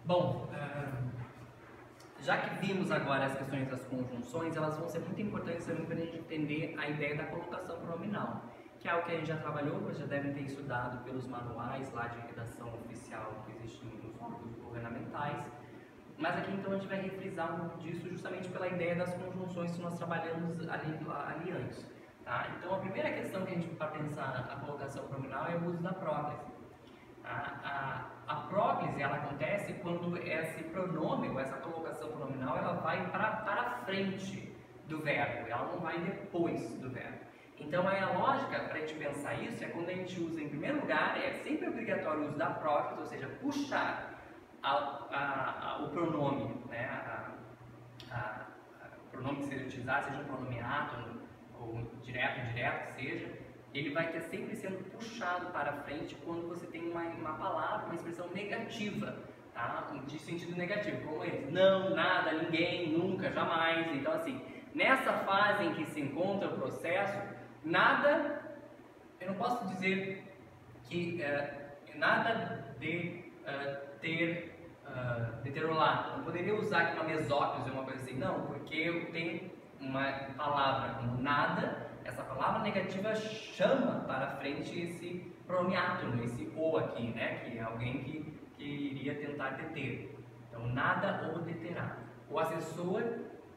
Bom, já que vimos agora as questões das conjunções, elas vão ser muito importantes também para a gente entender a ideia da colocação pronominal, que é algo que a gente já trabalhou, mas já devem ter estudado pelos manuais lá de redação oficial que existem nos órgãos governamentais. Mas aqui então a gente vai refrisar um pouco disso justamente pela ideia das conjunções que nós trabalhamos ali antes. Tá? Então a primeira questão que a gente para pensar a colocação pronominal é o uso da próclise. A próclise ela acontece quando esse pronome ou essa colocação pronominal ela vai para frente do verbo, ela não vai depois do verbo. Então a lógica para a gente pensar isso é quando a gente usa em primeiro lugar, é sempre obrigatório o uso da próclise, ou seja, puxar o pronome, né, o pronome que seja utilizado, seja um pronome átono ou direto, indireto, que seja, ele vai ter sempre sendo puxado para frente quando você tem uma palavra, uma expressão negativa, tá? De sentido negativo, como esse, não, nada, ninguém, nunca, jamais. Então assim, nessa fase em que se encontra o processo, nada, eu não posso dizer que nada de ter lá, não poderia usar aqui uma mesóclise ou uma coisa assim, não, porque eu tenho uma palavra como nada, essa palavra negativa chama para frente esse pronome átono, esse o aqui, né, que é alguém que iria tentar deter. Então, nada o deterá. O assessor,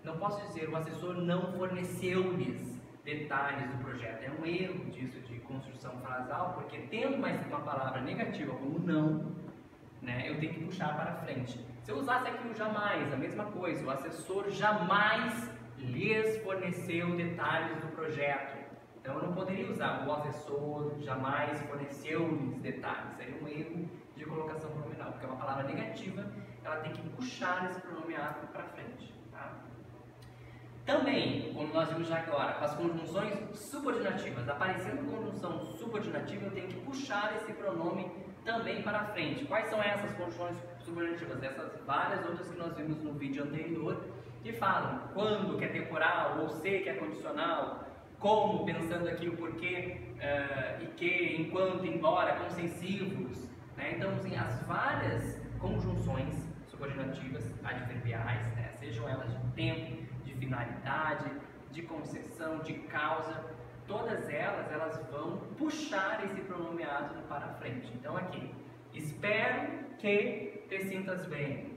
não posso dizer, o assessor não forneceu-lhes detalhes do projeto. É um erro disso de construção frasal, porque tendo uma palavra negativa como não, né, eu tenho que puxar para frente. Se eu usasse aqui o jamais, a mesma coisa, o assessor jamais lhes forneceu detalhes do projeto. Então eu não poderia usar o assessor jamais forneceu-lhes detalhes. Seria um erro de colocação pronominal, porque é uma palavra negativa, ela tem que puxar esse pronome átono para frente. Tá? Também, como nós vimos já agora, com as conjunções subordinativas, aparecendo conjunção subordinativa, eu tenho que puxar esse pronome também para frente. Quais são essas conjunções subordinativas? Essas várias outras que nós vimos no vídeo anterior, que falam quando que é temporal, ou se que é condicional, como, pensando aqui o porquê, e que, enquanto, embora, consensivos. Né? Então, assim, as várias conjunções subordinativas adverbiais, né? Sejam elas de tempo, de finalidade, de concessão, de causa, todas elas vão puxar esse pronome átono para frente. Então aqui, espero que te sintas bem.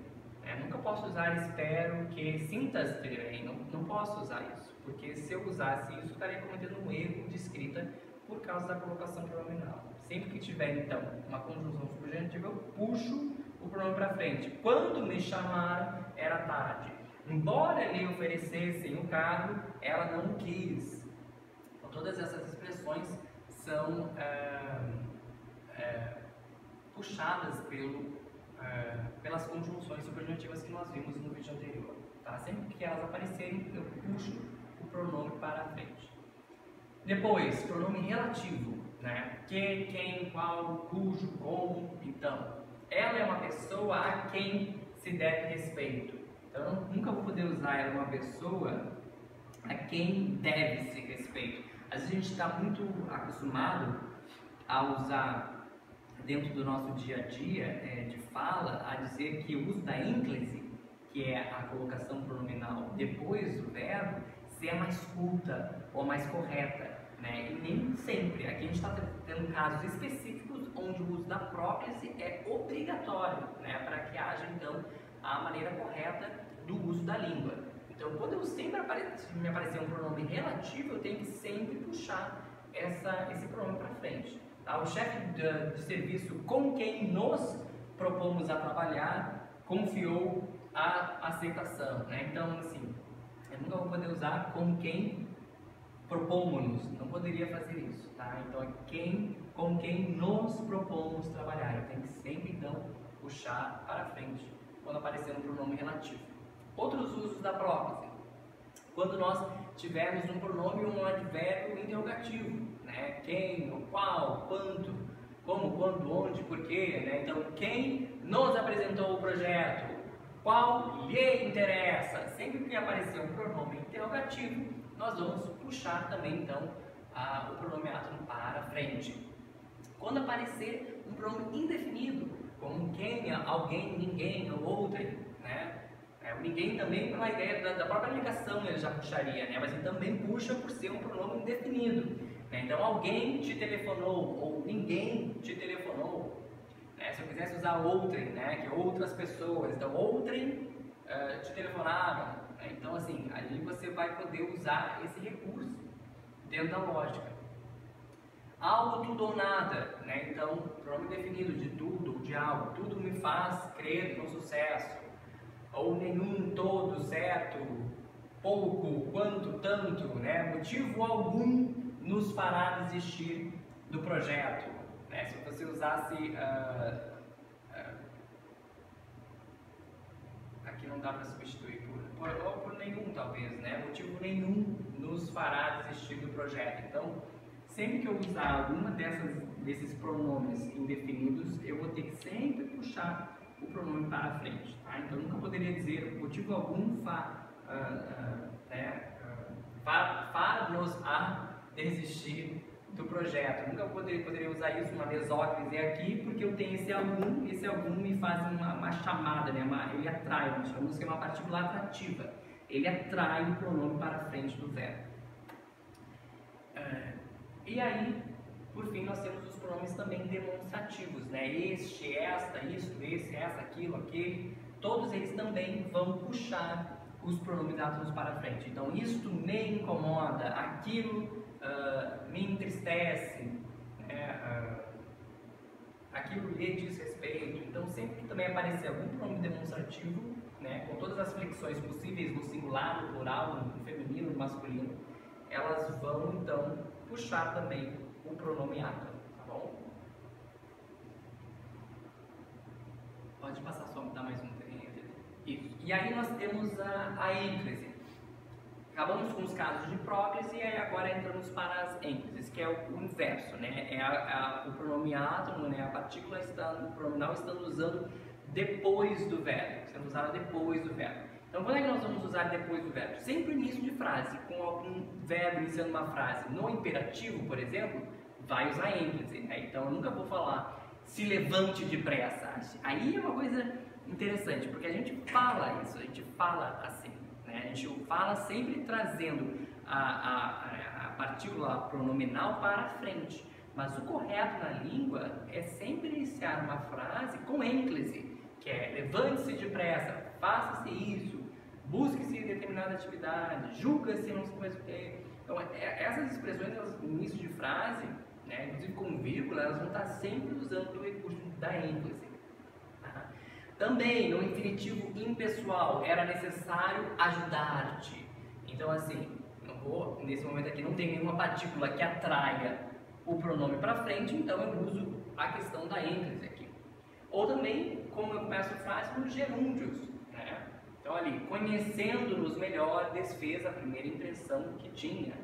Nunca posso usar espero que sintas-te bem, não posso usar isso, porque se eu usasse isso, estaria cometendo um erro de escrita por causa da colocação pronominal. Sempre que tiver, então, uma conjunção subordinativa, eu puxo o pronome para frente. Quando me chamaram, era tarde. Embora lhe oferecessem o carro, ela não o quis. Então, todas essas expressões são puxadas pelas conjunções subordinativas que nós vimos no vídeo anterior. Tá? Sempre que elas aparecerem, eu puxo o pronome para frente. Depois, pronome relativo, né? Que, quem, qual, cujo, como. Então, ela é uma pessoa a quem se deve respeito. Então, eu nunca vou poder usar ela uma pessoa a quem deve-se respeito. Às vezes a gente está muito acostumado a usar dentro do nosso dia a dia de fala, a dizer que o uso da ínclise, que é a colocação pronominal depois do verbo, se é mais culta ou mais correta, né? E nem sempre. Aqui a gente está tendo casos específicos onde o uso da próclise é obrigatório, né? Para que haja então a maneira correta do uso da língua. Então, quando eu sempre me aparecer um pronome relativo, eu tenho que sempre puxar esse pronome para frente. Tá? O chefe de serviço com quem nos propomos a trabalhar confiou a aceitação. Né? Então, assim, eu nunca vou poder usar com quem propomos-nos, não poderia fazer isso. Tá? Então, com quem nos propomos trabalhar. Eu tenho que sempre, então, puxar para frente quando aparecer um pronome relativo. Outros usos da próclise. Quando nós tivermos um pronome ou um advérbio interrogativo, né? Quem, o qual, quanto, como, quando, onde, porquê, né? Então, quem nos apresentou o projeto, qual lhe interessa. Sempre que aparecer um pronome interrogativo, nós vamos puxar também, então, o pronome átono para frente. Quando aparecer um pronome indefinido, como quem, alguém, ninguém, ou outrem, né? O ninguém também pela ideia da própria ligação ele já puxaria, né? Mas ele também puxa por ser um pronome indefinido, né? Então alguém te telefonou ou ninguém te telefonou, né? Se eu quisesse usar outrem, né? Que é outras pessoas, então outrem te telefonaram, né? Então assim, ali você vai poder usar esse recurso dentro da lógica. Algo, tudo ou nada, né? Então pronome definido de tudo ou de algo, tudo me faz crer no sucesso. Ou nenhum, todo, certo, pouco, quanto, tanto, né? Motivo algum nos fará desistir do projeto, né? Se você usasse aqui não dá para substituir por nenhum, talvez, né? Motivo nenhum nos fará desistir do projeto. Então, sempre que eu usar alguma desses pronomes indefinidos, eu vou ter que sempre puxar o pronome para frente, tá? Então nunca poderia dizer motivo algum far-nos a desistir do projeto. Nunca poderia usar isso, uma mesóclise aqui, porque eu tenho esse algum me faz uma chamada, né? Ele atrai, nós chamamos que é uma partícula atrativa. Ele atrai o pronome para frente do verbo. E aí, por fim, nós temos os pronomes também demonstrativos, né? Este, esta, isto, esse, essa, aquilo, aquele. Todos eles também vão puxar os pronomes átomos para frente. Então, isto me incomoda, aquilo me entristece, né? Aquilo lhe diz respeito. Então, sempre que também aparecer algum pronome demonstrativo, né? Com todas as flexões possíveis no singular, no plural, no feminino, no masculino, elas vão, então, puxar também o pronome átomo, tá bom? Pode passar só, me dar mais um pouquinho. Isso. E aí nós temos a ênclise. Acabamos com os casos de próclise e aí agora entramos para as ênclises, que é o inverso, né? O pronome átomo, né? A partícula o pronominal estando usando depois do verbo, sendo usada depois do verbo. Então, quando é que nós vamos usar depois do verbo? Sempre no início de frase, com algum verbo iniciando uma frase. No imperativo, por exemplo, vai usar ênclise, né? Então, eu nunca vou falar se levante depressa. Aí é uma coisa interessante, porque a gente fala isso, a gente fala assim, né? A gente fala sempre trazendo a partícula pronominal para frente. Mas o correto na língua é sempre iniciar uma frase com ênclise, que é levante-se depressa, faça-se isso, busque-se determinada atividade, julga-se não sei mais o que. Então, essas expressões, elas, no início de frase, né, inclusive com vírgula, elas vão estar sempre usando o recurso da ênclise. Também, no infinitivo impessoal, era necessário ajudar-te. Então, assim, nesse momento aqui não tem nenhuma partícula que atraia o pronome para frente, então eu uso a questão da ênclise aqui. Ou também, como eu começo a frase, nos gerúndios, né? Então ali, conhecendo-nos melhor, desfez a primeira impressão que tinha,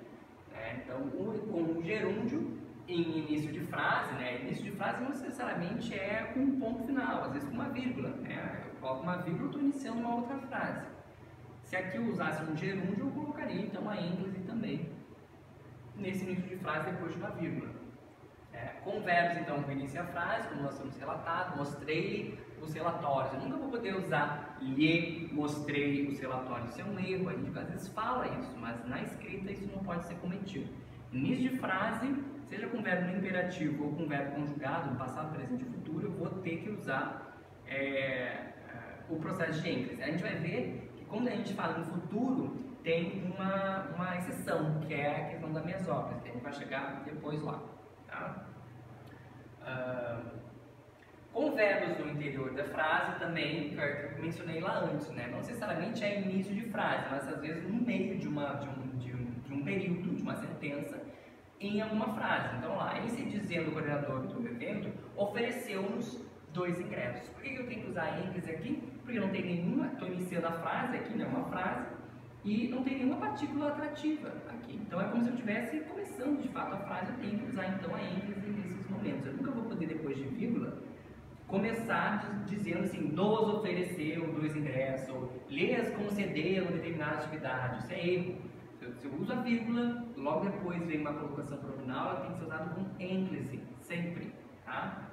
né? Então, com o gerúndio em início de frase, né? Início de frase não necessariamente é com um ponto final, às vezes com uma vírgula, né? Eu coloco uma vírgula e estou iniciando uma outra frase. Se aqui eu usasse um gerúndio, eu colocaria então a ênclise também nesse início de frase depois de uma vírgula. Com verbos, então, que inicia a frase, como nós temos relatado, mostrei-lhe os relatórios. Eu nunca vou poder usar lhe mostrei os relatórios. Isso é um erro, a gente às vezes fala isso, mas na escrita isso não pode ser cometido. Início de frase, seja com verbo no imperativo ou com verbo conjugado, no passado, presente e futuro, eu vou ter que usar o processo de ênclise. A gente vai ver que quando a gente fala em futuro, tem uma exceção, que é a questão da mesóclise, que a gente vai chegar depois lá. Tá? Com verbos no interior da frase também, que eu mencionei lá antes, né? Não necessariamente é início de frase, mas às vezes no meio de um período, de uma sentença, em alguma frase. Então lá, em se dizendo o coordenador do evento, ofereceu-nos 2 ingressos. Por que eu tenho que usar a ênclise aqui? Porque não tem nenhuma, estou iniciando a frase aqui, né? Uma frase, e não tem nenhuma partícula atrativa aqui. Então é como se eu estivesse começando de fato a frase, eu tenho que usar então a ênclise nesses momentos. Eu nunca vou poder, depois de vírgula, começar dizendo assim, nos ofereceu 2 ingressos, ou lhes concedeu determinada atividade. Isso é erro. Se eu uso a vírgula, logo depois vem uma colocação pronominal, ela tem que ser usada com ênclise, sempre. Tá?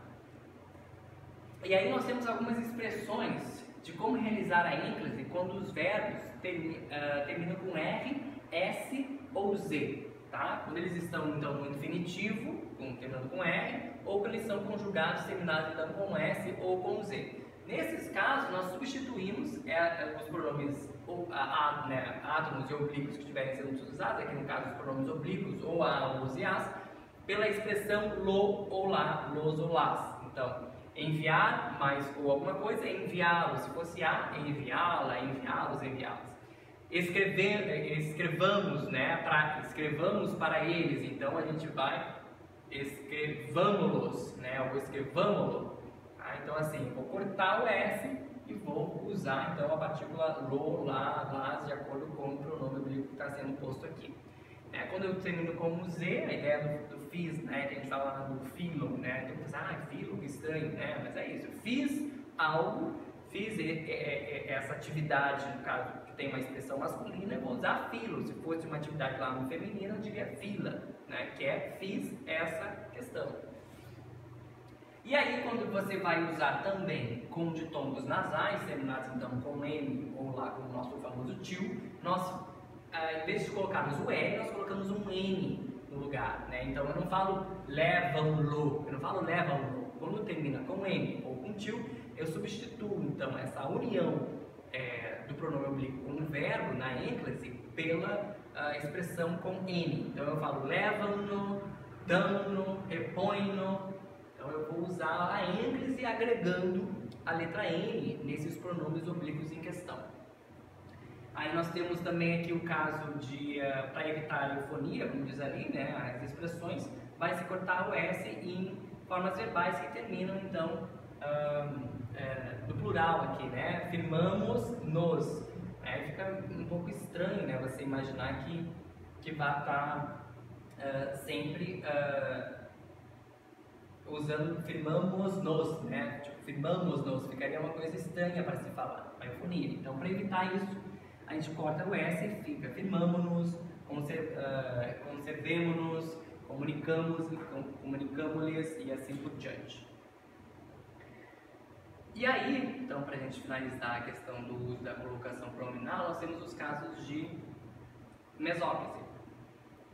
E aí nós temos algumas expressões de como realizar a ênclise quando os verbos terminam com R, S ou Z, tá? Quando eles estão então no infinitivo, terminando com R, ou quando eles são conjugados terminados então com S ou com Z. Nesses casos, nós substituímos os pronomes átomos e oblíquos que estiverem sendo utilizados, aqui no caso os pronomes oblíquos ou a, os e as, pela expressão lo ou lá, los ou las. Então, enviar mais ou alguma coisa, enviá-lo, se fosse a, enviá-la, enviá-los, enviá-las. Escrevamos, né, escrevamos para eles, então a gente vai escrevamos-los, né, ou escrevamo-lo. Tá? Então assim, vou cortar o S e vou usar então a partícula lo, lá, las, de acordo com o pronome oblíquo que está sendo posto aqui. Quando eu termino com o Z, a ideia do fiz, né, que a gente fala do filo, né, então você filo, que estranho, né, mas é isso, fiz algo, fiz essa atividade, no caso, que tem uma expressão masculina, eu vou usar filo. Se fosse uma atividade lá no feminino, eu diria fila, né, que é fiz essa questão. E aí, quando você vai usar também com ditongos nasais, terminados então com N, ou lá com o nosso famoso tio, nós, em vez de colocarmos o L, nós colocamos um N no lugar, né? Então eu não falo levam-lo, eu não falo levam-lo. Quando termina com N ou com tio, eu substituo então essa união do pronome oblíquo com o verbo na ênclise pela expressão com N. Então eu falo levam-no, dão-no, repõe-no. Então eu vou usar a ênclise agregando a letra N nesses pronomes oblíquos em questão. Aí nós temos também aqui o caso de, para evitar a eufonia, como diz ali, né, as expressões, vai se cortar o S em formas verbais que terminam então do plural aqui, né, firmamos-nos. Fica um pouco estranho, né, você imaginar que vai estar sempre usando firmamos-nos, né, tipo, firmamos-nos, ficaria uma coisa estranha para se falar, a eufonia. Então, para evitar isso, a gente corta o S e fica firmamo-nos, conservemo-nos, comunicamos-lhes e assim por diante. E aí, então, para a gente finalizar a questão do uso da colocação pronominal, nós temos os casos de mesóclise,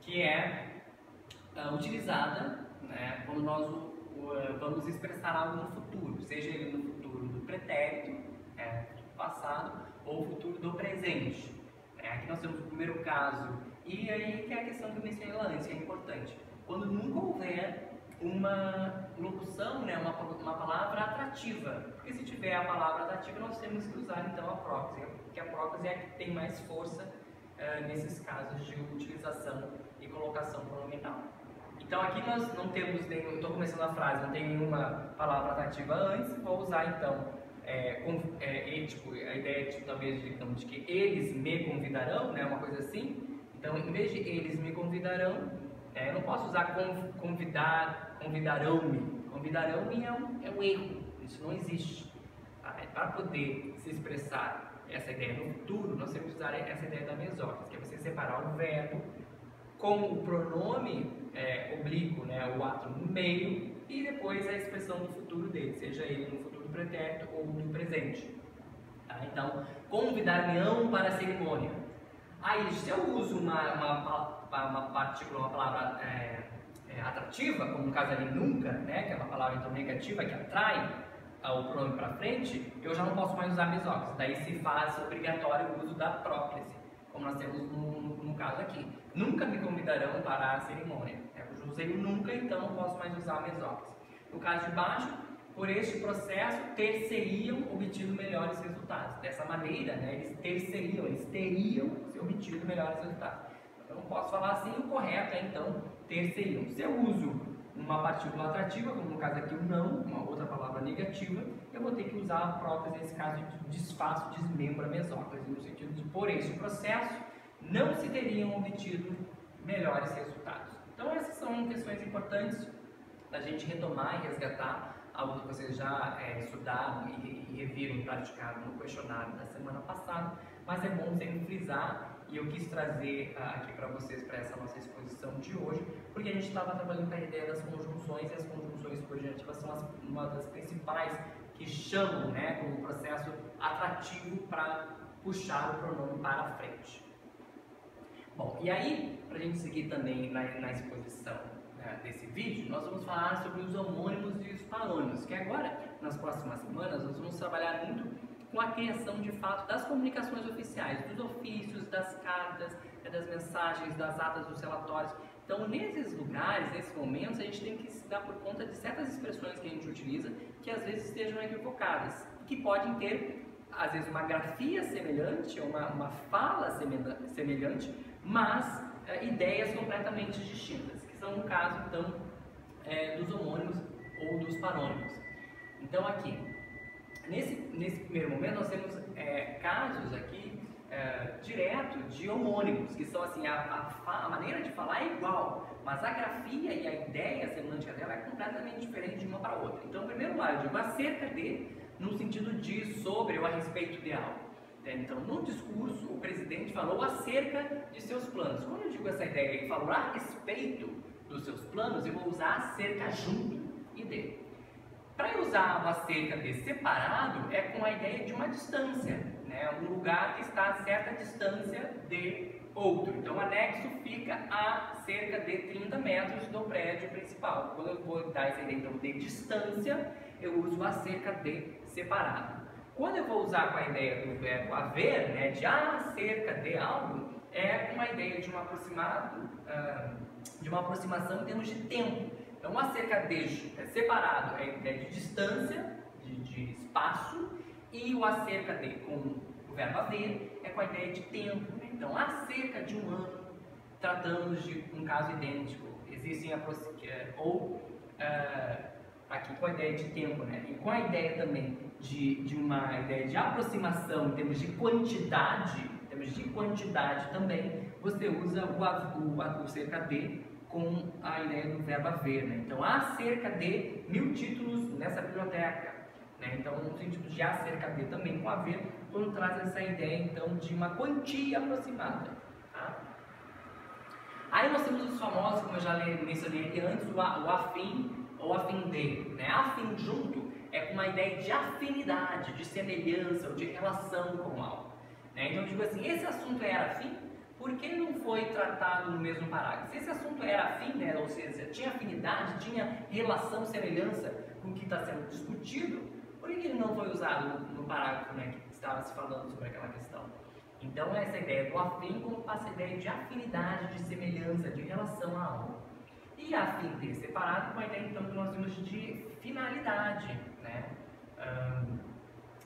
que é utilizada, né, quando nós vamos expressar algo no futuro, seja ele no futuro do pretérito, do passado, ou futuro do presente. Aqui nós temos o primeiro caso, e aí que é a questão que eu mencionei lá antes, que é importante. Quando nunca houver uma locução, né, uma palavra atrativa, porque se tiver a palavra atrativa, nós temos que usar então a próclise, porque a próclise é a que tem mais força nesses casos de utilização e colocação pronominal. Então aqui nós não temos nenhum, estou começando a frase, não tem nenhuma palavra atrativa antes, vou usar então ético, a ideia talvez de que eles me convidarão, né, uma coisa assim. Então em vez de eles me convidarão, eu não posso usar convidarão-me. Convidarão-me é um erro, isso não existe. Para poder se expressar essa ideia no futuro, nós temos que usar essa ideia da mesóclise, que é você separar o verbo com o pronome oblíquo, né, o ato no meio, e depois a expressão do futuro dele, seja ele no futuro pretérito ou no presente. Então, convidar-me-ão para a cerimônia. Aí, se eu uso uma partícula, uma palavra atrativa, como no caso ali nunca, né, que é uma palavra então negativa que atrai o pronome para frente, eu já não posso mais usar mesóclise. Daí se faz obrigatório o uso da próclise, como nós temos no caso aqui. Nunca me convidarão para a cerimônia. Eu usei o nunca, então não posso mais usar a mesóclise. No caso de baixo, por este processo, ter-se-iam obtido melhores resultados. Dessa maneira, né, eles teriam se obtido melhores resultados. Eu não posso falar assim, o correto é então ter-se-iam. Se eu uso uma partícula atrativa, como no caso aqui o não, uma outra palavra negativa, eu vou ter que usar a próclise, nesse caso de desfaço, desmembra a mesóclise, no sentido de, por este processo, não se teriam obtido melhores resultados. Então essas são questões importantes da gente retomar e resgatar algo que vocês já estudaram e reviram e praticaram no questionário da semana passada, mas é bom sempre frisar, e eu quis trazer aqui para vocês, para essa nossa exposição de hoje, porque a gente estava trabalhando com a ideia das conjunções, e as conjunções cogerativas são uma das principais que chamam, né, como um processo atrativo para puxar o pronome para a frente. Bom, e aí, para a gente seguir também na exposição, né, desse vídeo, nós vamos falar sobre os homônimos e os parônimos, que agora, nas próximas semanas, nós vamos trabalhar muito com a criação, de fato, das comunicações oficiais, dos ofícios, das cartas, das mensagens, das atas dos relatórios. Então, nesses lugares, nesses momentos, a gente tem que se dar por conta de certas expressões que a gente utiliza que às vezes estejam equivocadas, que podem ter, às vezes, uma grafia semelhante, uma fala semelhante, mas ideias completamente distintas, que são o caso, então, dos homônimos ou dos parônimos. Então, aqui, nesse primeiro momento, nós temos casos aqui direto de homônimos, que são assim, a maneira de falar é igual, mas a grafia e a ideia semântica dela é completamente diferente de uma para outra. Então, em primeiro lugar, eu digo acerca de, no sentido de sobre ou a respeito de algo. Então, no discurso, o presidente falou acerca de seus planos. Quando eu digo essa ideia, ele falou a respeito dos seus planos, eu vou usar acerca junto e de. Para eu usar o acerca de separado, é com a ideia de uma distância, né? Um lugar que está a certa distância de outro. Então, o anexo fica a cerca de 30 metros do prédio principal. Quando eu vou dar essa ideia, então, de distância, eu uso acerca de separado. Quando eu vou usar com a ideia do verbo haver, né, de acerca de algo, é com a ideia de uma aproximação em termos de tempo. Então, o acerca de separado é a ideia de distância, de espaço, e o acerca de, com o verbo haver, é com a ideia de tempo. Né? Então, acerca de um ano, tratamos de um caso idêntico. Existem aqui com a ideia de tempo, né? E com a ideia também de uma ideia de aproximação em termos de quantidade, também, você usa o cerca de com a ideia do verbo haver, né? Então, há cerca de 1000 títulos nessa biblioteca, né? Então, no sentido de há cerca de também com haver, quando traz essa ideia, então, de uma quantia aproximada, tá? Aí nós temos os famosos, como eu já mencionei aqui antes, o afim ou afim de, né? Afim junto é com uma ideia de afinidade, de semelhança ou de relação com algo, né? Então, eu digo assim, esse assunto era afim, por que não foi tratado no mesmo parágrafo? Se esse assunto era afim, né, ou seja, tinha afinidade, tinha relação, semelhança com o que está sendo discutido, por que ele não foi usado no parágrafo, né, que estava se falando sobre aquela questão? Então, essa ideia do afim como passa a ideia de afinidade, de semelhança, de relação a algo. E afim de separado com a ideia, então, que nós vimos de finalidade, né?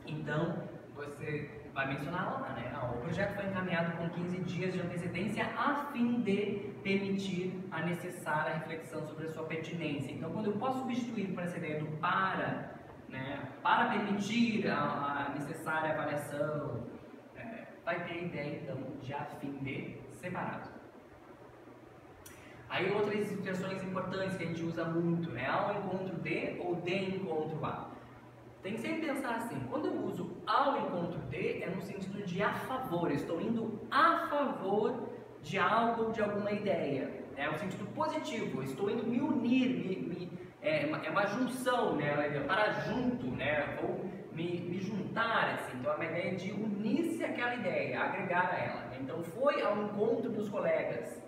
Então, você vai mencionar lá, né? O projeto foi encaminhado com 15 dias de antecedência a fim de permitir a necessária reflexão sobre a sua pertinência. Então, quando eu posso substituir por essa ideia do para, né? Para permitir a necessária avaliação, vai ter a ideia, então, de a fim de separado. Aí, outras expressões importantes que a gente usa muito, né? Ao encontro de ou de encontro a. Tem que sempre pensar assim, quando eu uso ao encontro de, é no sentido de a favor, eu estou indo a favor de algo ou de alguma ideia, é um sentido positivo, eu estou indo me unir, é uma junção, né, para junto, né, vou me juntar, assim, então é uma ideia de unir-se àquela ideia, agregar a ela, então foi ao encontro dos colegas,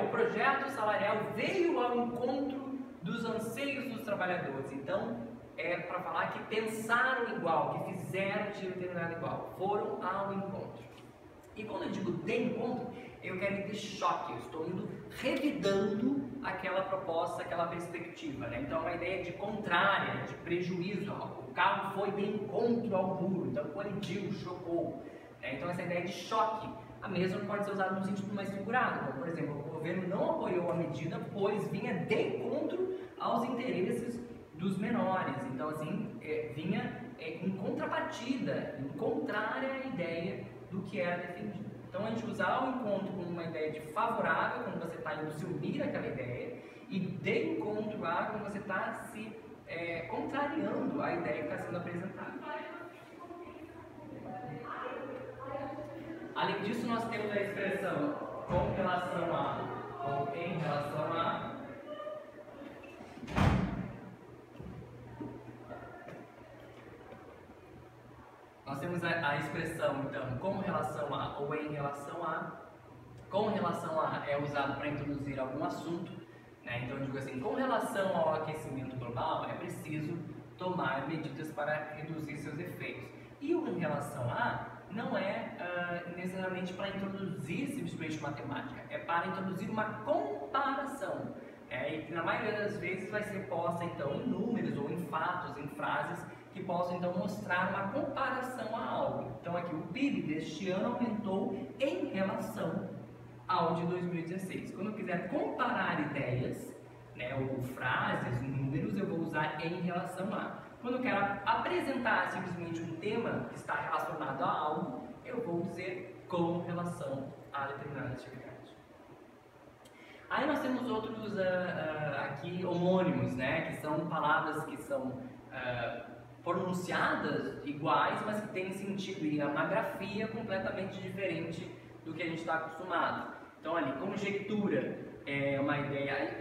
o projeto salarial veio ao encontro dos anseios dos trabalhadores, então é para falar que pensaram igual, que fizeram de determinado igual, foram ao encontro. E quando eu digo de encontro, eu quero ir de choque, eu estou indo revidando aquela proposta, aquela perspectiva, né? Então é uma ideia de contrária, de prejuízo. O carro foi de encontro ao muro, então colidiu, chocou. Então essa ideia de choque, a mesma pode ser usada no sentido mais figurado, como por exemplo, o governo não apoiou a medida, pois vinha de encontro aos interesses dos menores, então assim, vinha em contrapartida, em contrária à ideia do que era defendido. Então a gente usa ao encontro como uma ideia de favorável, quando você está indo se unir àquela ideia, e de encontro a, quando você está se contrariando a ideia que está sendo apresentada. Além disso, nós temos a expressão com relação a, ou em relação a. Nós temos a expressão, então, com relação a ou em relação a. Com relação a é usado para introduzir algum assunto, né? Então eu digo assim, com relação ao aquecimento global, é preciso tomar medidas para reduzir seus efeitos. E o em relação a não é necessariamente para introduzir simplesmente matemática, é para introduzir uma comparação. E que na maioria das vezes vai ser posta então em números ou em fatos, em frases que possam então mostrar uma comparação a algo. Então aqui o PIB deste ano aumentou em relação ao de 2016. Quando eu quiser comparar ideias, né, ou frases, números, eu vou usar em relação a. Quando eu quero apresentar simplesmente um tema que está relacionado a algo, eu vou dizer com relação a determinada atividade. Aí nós temos outros aqui homônimos, né, que são palavras que são pronunciadas iguais, mas que têm sentido e uma grafia completamente diferente do que a gente está acostumado. Então ali, conjectura é uma ideia.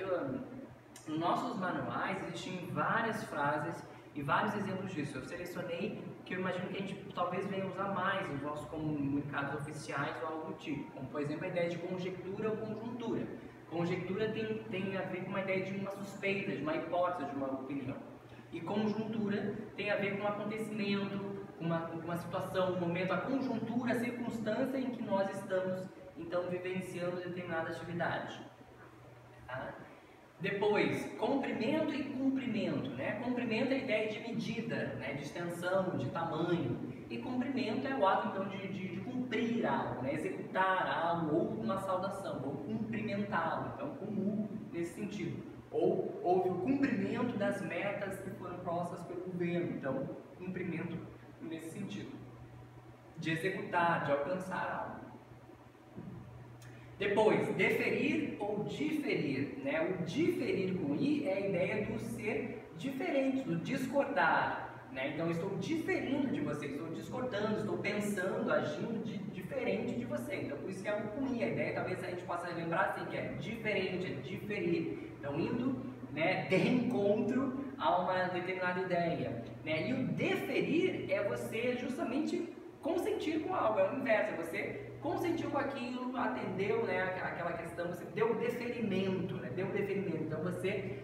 Nos nossos manuais existem várias frases e vários exemplos disso. Eu selecionei que eu imagino que a gente talvez venha usar mais nos nossos comunicados oficiais ou algo do tipo. Como, por exemplo, a ideia de conjectura ou conjuntura. Conjectura tem a ver com uma ideia de uma suspeita, de uma hipótese, de uma opinião. E conjuntura tem a ver com um acontecimento, uma situação, um momento, a conjuntura, a circunstância em que nós estamos, então, vivenciando determinada atividade. Tá? Depois, comprimento e cumprimento. Né? Comprimento é a ideia de medida, né? De extensão, de tamanho. E cumprimento é o ato, então, de cumprir algo, né? Executar algo, ou uma saudação, ou cumprimentá-lo. Então, com U nesse sentido. Ou houve o cumprimento das metas que foram postas pelo governo. Então, cumprimento nesse sentido. De executar, de alcançar algo. Depois, deferir ou diferir. Né? O diferir com I é a ideia do ser diferente, do discordar. Né? Então, eu estou diferindo de você, estou discordando, estou pensando, agindo diferente de você. Então, por isso que é o com I. A ideia, talvez a gente possa lembrar assim, que é diferente, é diferir. Então, indo, né, de encontro a uma determinada ideia. Né? E o deferir é você justamente consentir com algo, é o inverso, é você consentiu com aquilo, atendeu, né, aquela questão, você deu deferimento, né, deu deferimento, então você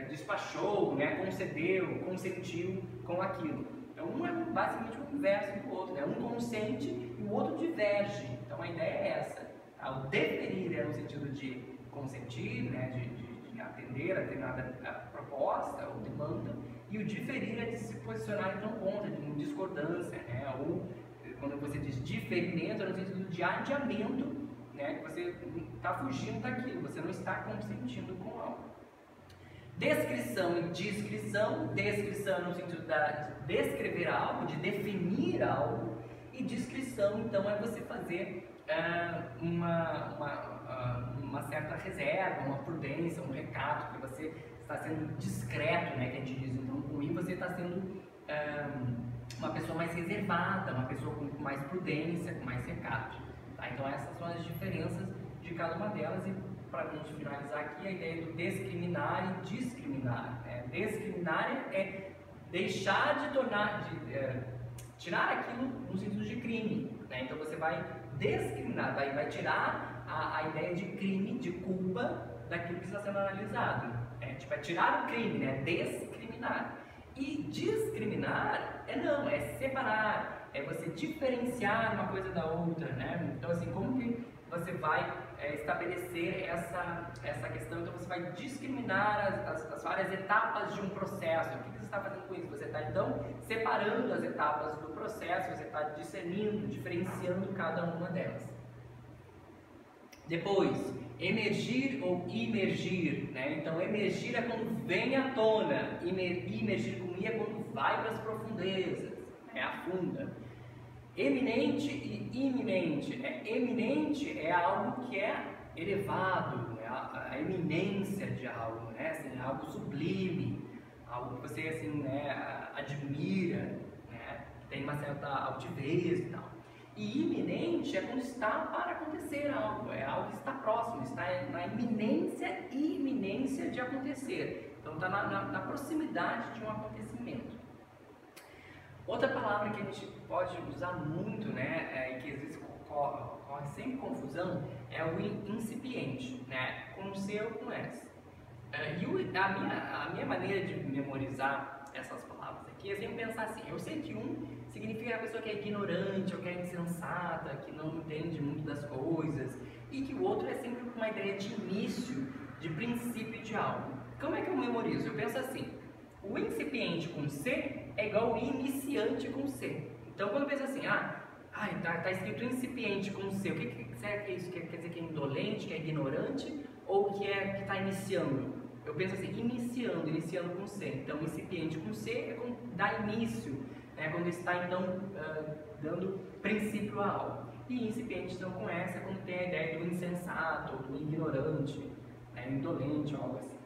despachou, né, concedeu, consentiu com aquilo. Então um é basicamente o inverso do outro, né, um consente e o outro diverge, então a ideia é essa. Tá? O deferir é no sentido de consentir, né, de atender a determinada proposta ou demanda, e o diferir é de se posicionar então contra, de uma discordância, né, ou quando você diz diferimento, é no sentido de adiamento, né, que você está fugindo daquilo, você não está consentindo com algo. Descrição e descrição. Descrição no sentido de descrever algo, de definir algo, e descrição, então, é você fazer uma certa reserva, uma prudência, um recato, que você está sendo discreto, né, que a gente diz. Então, com I você está sendo uma pessoa mais reservada, uma pessoa com mais prudência, com mais recato. Tá? Então essas são as diferenças de cada uma delas, e para a gente finalizar aqui, a ideia do discriminar e discriminar. Discriminar é deixar de tornar, tirar aquilo no sentido de crime. Né? Então você vai discriminar, vai tirar a ideia de crime, de culpa daquilo que está sendo analisado. Tipo, é tirar o crime, né? Discriminar. E discriminar é separar, é você diferenciar uma coisa da outra, né? Então, assim, como que você vai estabelecer essa questão? Então, você vai discriminar as várias etapas de um processo. O que você está fazendo com isso? Você está, então, separando as etapas do processo, você está discernindo, diferenciando cada uma delas. Depois, emergir ou imergir, né? Então, emergir é quando vem à tona, imergir com I é quando vai para as profundezas, né? Afunda. Eminente e iminente. Eminente é algo que é elevado, né? A eminência de algo, né? Assim, algo sublime, algo que você assim, né, admira, né? Tem uma certa altivez e tal. E iminente é quando está para acontecer algo, é algo que está próximo, está na iminência de acontecer. Então está na proximidade de um acontecimento. Outra palavra que a gente pode usar muito, né, e que às vezes ocorre sempre confusão, é o incipiente, né, com C ou com S. A minha maneira de memorizar essas palavras aqui é sempre pensar assim, eu sei que significa a pessoa que é ignorante, ou que é insensata, que não entende muito das coisas, e que o outro é sempre com uma ideia de início, de princípio de algo. Como é que eu memorizo? Eu penso assim, o incipiente com C é igual ao iniciante com C. Então quando eu penso assim, tá escrito incipiente com C, o que será que é isso? Quer dizer que é indolente, que é ignorante, ou que está iniciando? Eu penso assim, iniciando com C. Então, incipiente com C é quando dá início, né? Quando está, então, dando princípio a algo. E incipiente, então, com S é quando tem a ideia do insensato, do ignorante, né? Indolente, algo assim.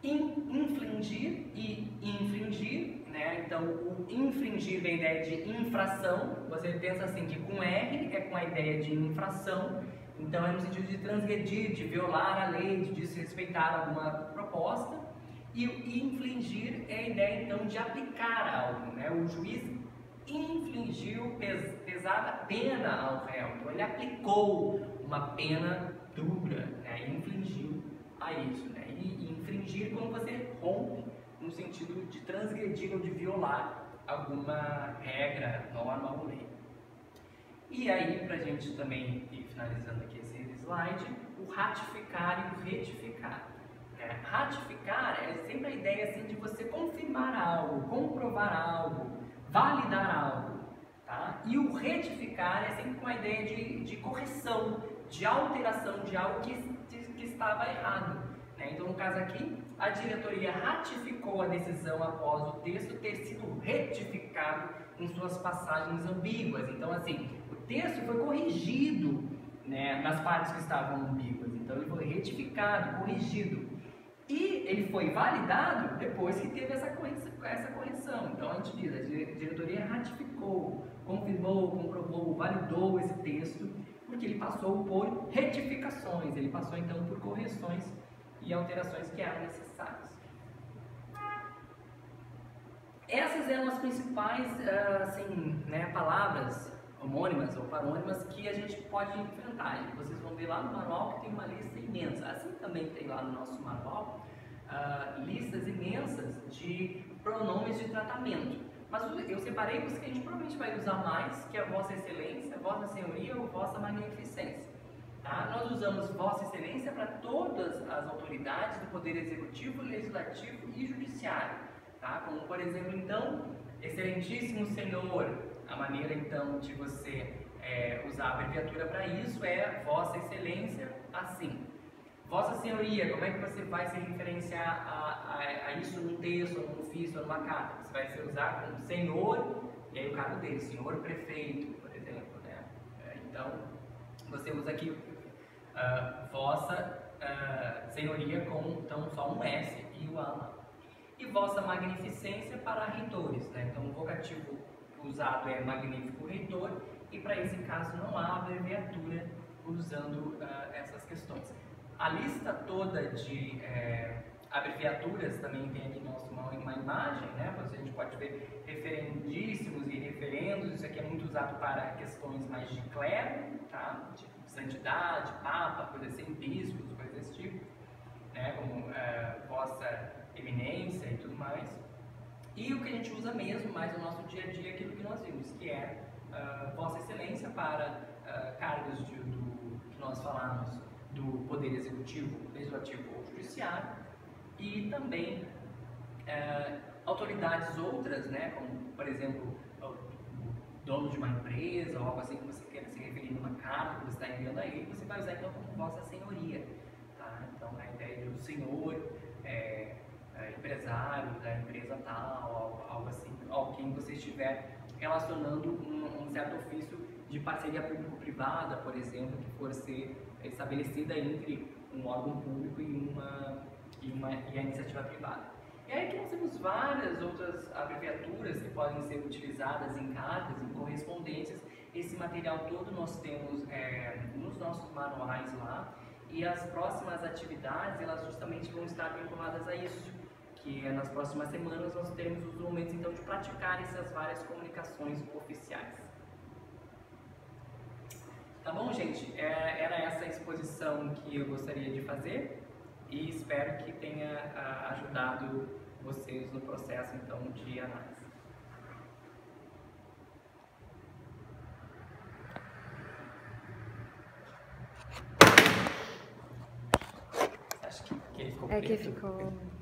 Infligir e infringir, né? Então, o infringir vem a ideia de infração. Você pensa assim, que com R é com a ideia de infração. Então, é no sentido de transgredir, de violar a lei, de desrespeitar alguma proposta. E o infligir é a ideia, então, de aplicar algo, né? O juiz infligiu pesada pena ao réu. Então, ele aplicou uma pena dura, né? E infligiu a isso, né? E infringir quando você rompe, no sentido de transgredir ou de violar alguma regra, norma ou lei. E aí, para a gente também ir finalizando aqui esse slide, o ratificar e o retificar. Ratificar é sempre a ideia assim, de você confirmar algo, comprovar algo, validar algo. Tá? E o retificar é sempre com a ideia de correção, de alteração de algo que estava errado. Né? Então, no caso aqui, a diretoria ratificou a decisão após o texto ter sido retificado em suas passagens ambíguas. Então, assim, o texto foi corrigido, né, nas partes que estavam ambíguas. Então, ele foi retificado, corrigido. E ele foi validado depois que teve essa correção. Então, a gente diz, a diretoria ratificou, confirmou, comprovou, validou esse texto, porque ele passou por retificações, ele passou, então, por correções e alterações que eram necessárias. Essas eram as principais assim, né, palavras homônimas ou parônimas que a gente pode enfrentar. E vocês vão ver lá no manual que tem uma lista imensa. Assim também tem lá no nosso manual listas imensas de pronomes de tratamento. Mas eu separei os que a gente provavelmente vai usar mais, que é Vossa Excelência, Vossa Senhoria ou Vossa Magnificência. Tá? Nós usamos Vossa Excelência para todas as autoridades do Poder Executivo, Legislativo e Judiciário. Tá? Como, por exemplo, então, Excelentíssimo Senhor, a maneira, então, de você usar a abreviatura para isso é Vossa Excelência, assim. Vossa Senhoria, como é que você vai se referenciar a isso num texto, ou num ofício, ou numa carta? Você vai se usar com Senhor, e aí o cargo dele, Senhor Prefeito, por exemplo. Né? Então, você usa aqui Vossa Senhoria com então, só um S e o A lá. E Vossa Magnificência para reitores. Né? Então, o vocativo usado é Magnífico Reitor, e para esse caso não há abreviatura usando essas questões. A lista toda de abreviaturas também tem aqui uma imagem, né? A gente pode ver referendíssimos e referendos, isso aqui é muito usado para questões mais de clero, tá? Tipo santidade, papa, coisas assim, bispos, coisas desse tipo, né? Como Vossa Eminência e tudo mais. E o que a gente usa mesmo mais no nosso dia a dia é aquilo que nós vimos, que é Vossa Excelência para cargos que nós falamos do Poder Executivo, Legislativo ou Judiciário, e também autoridades outras, né, como, por exemplo, o dono de uma empresa ou algo assim que você queira se referir numa carta que você está enviando a ele, você vai usar então como Vossa Senhoria. Tá? Então, a ideia de o senhor empresário da empresa tal, algo assim, ao quem você estiver relacionando um certo ofício de parceria público-privada, por exemplo, que for ser estabelecida entre um órgão público e a iniciativa privada. E aí que nós temos várias outras abreviaturas que podem ser utilizadas em cartas, em correspondências. Esse material todo nós temos nos nossos manuais lá, e as próximas atividades elas justamente vão estar vinculadas a isso. que nas próximas semanas nós teremos os momentos então de praticar essas várias comunicações oficiais. Tá bom, gente? Era essa exposição que eu gostaria de fazer e espero que tenha ajudado vocês no processo então de análise. Acho que ele ficou preto. É que ficou...